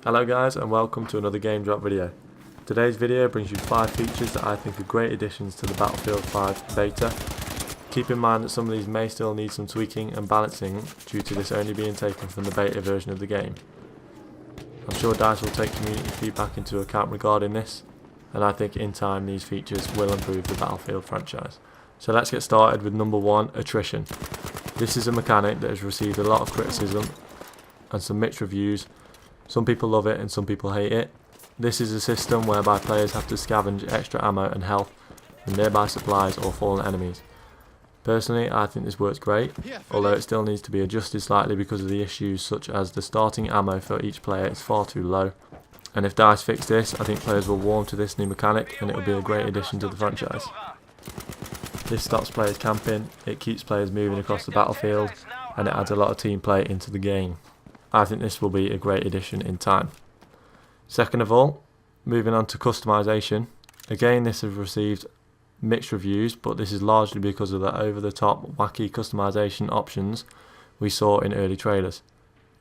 Hello guys and welcome to another Game Drop video. Today's video brings you 5 features that I think are great additions to the Battlefield 5 beta. Keep in mind that some of these may still need some tweaking and balancing due to this only being taken from the beta version of the game. I'm sure DICE will take community feedback into account regarding this, and I think in time these features will improve the Battlefield franchise. So let's get started with number 1, Attrition. This is a mechanic that has received a lot of criticism and some mixed reviews. Some people love it and some people hate it. This is a system whereby players have to scavenge extra ammo and health from nearby supplies or fallen enemies. Personally, I think this works great, although it still needs to be adjusted slightly because of the issues such as the starting ammo for each player is far too low. And if DICE fix this, I think players will warm to this new mechanic and it will be a great addition to the franchise. This stops players camping, it keeps players moving across the battlefield, and it adds a lot of team play into the game. I think this will be a great addition in time. Second of all, moving on to customization. Again, this has received mixed reviews, but this is largely because of the over-the-top wacky customization options we saw in early trailers.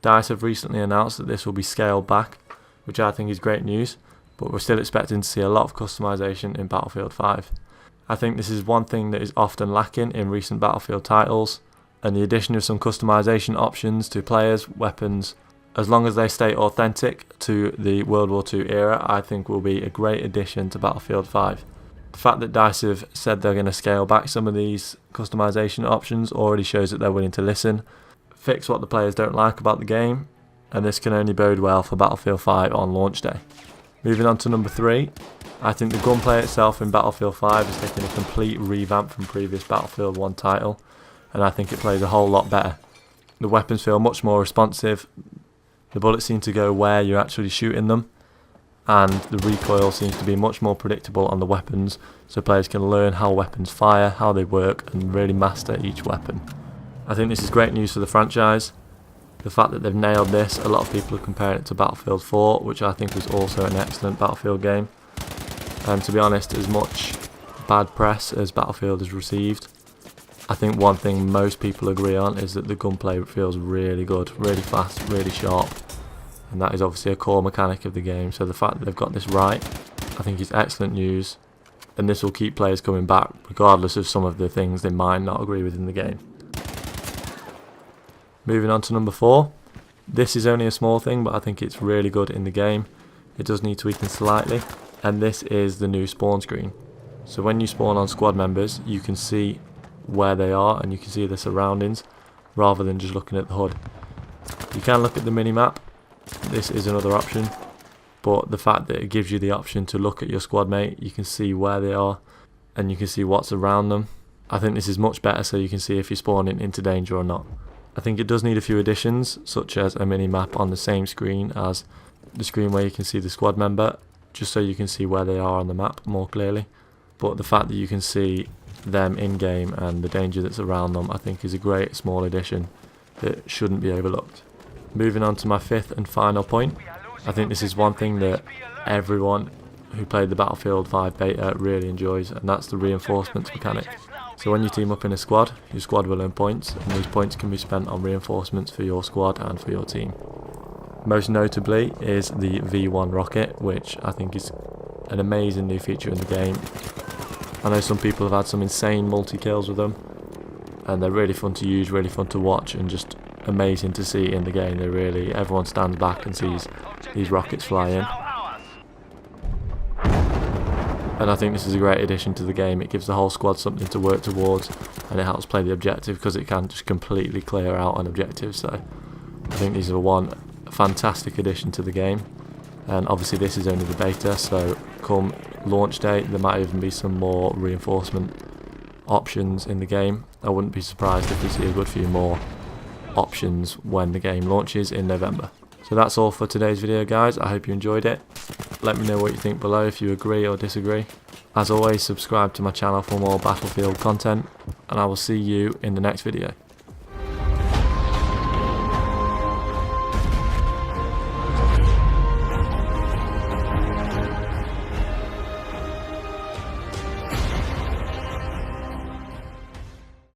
DICE have recently announced that this will be scaled back, which I think is great news, but we're still expecting to see a lot of customization in Battlefield 5. I think this is one thing that is often lacking in recent Battlefield titles, and the addition of some customization options to players, weapons, as long as they stay authentic to the World War II era, I think will be a great addition to Battlefield 5. The fact that DICE have said they're going to scale back some of these customization options already shows that they're willing to listen, fix what the players don't like about the game, and this can only bode well for Battlefield 5 on launch day. Moving on to number 3, I think the gunplay itself in Battlefield 5 has taken a complete revamp from previous Battlefield 1 title, and I think it plays a whole lot better. The weapons feel much more responsive, the bullets seem to go where you're actually shooting them, and the recoil seems to be much more predictable on the weapons, so players can learn how weapons fire, how they work, and really master each weapon. I think this is great news for the franchise. The fact that they've nailed this, a lot of people are comparing it to Battlefield 4, which I think was also an excellent Battlefield game. And to be honest, as much bad press as Battlefield has received, I think one thing most people agree on is that the gunplay feels really good, really fast, really sharp, and that is obviously a core mechanic of the game, so the fact that they've got this right, I think is excellent news, and this will keep players coming back regardless of some of the things they might not agree with in the game. Moving on to number 4, this is only a small thing but I think it's really good in the game. It does need tweaking slightly, and this is the new spawn screen. So when you spawn on squad members, you can see where they are and you can see the surroundings rather than just looking at the HUD. You can look at the minimap, this is another option, but the fact that it gives you the option to look at your squad mate, you can see where they are and you can see what's around them. I think this is much better so you can see if you're spawning into danger or not. I think it does need a few additions, such as a minimap on the same screen as the screen where you can see the squad member, just so you can see where they are on the map more clearly. But the fact that you can see them in game and the danger that's around them, I think is a great small addition that shouldn't be overlooked. Moving on to my 5th and final point, I think this is one thing that everyone who played the Battlefield 5 beta really enjoys, and that's the reinforcements mechanic. So when you team up in a squad, your squad will earn points, and these points can be spent on reinforcements for your squad and for your team. Most notably is the V1 rocket, which I think is an amazing new feature in the game. I know some people have had some insane multi-kills with them, and they're really fun to use, really fun to watch, and just amazing to see in the game. Everyone stands back and sees these rockets fly in. And I think this is a great addition to the game. It gives the whole squad something to work towards, and it helps play the objective because it can just completely clear out an objective. So I think these are one fantastic addition to the game, and obviously this is only the beta, so come launch date there might even be some more reinforcement options in the game. I wouldn't be surprised if we see a good few more options when the game launches in November. So that's all for today's video guys, I hope you enjoyed it. Let me know what you think below if you agree or disagree. As always, subscribe to my channel for more Battlefield content, and I will see you in the next video.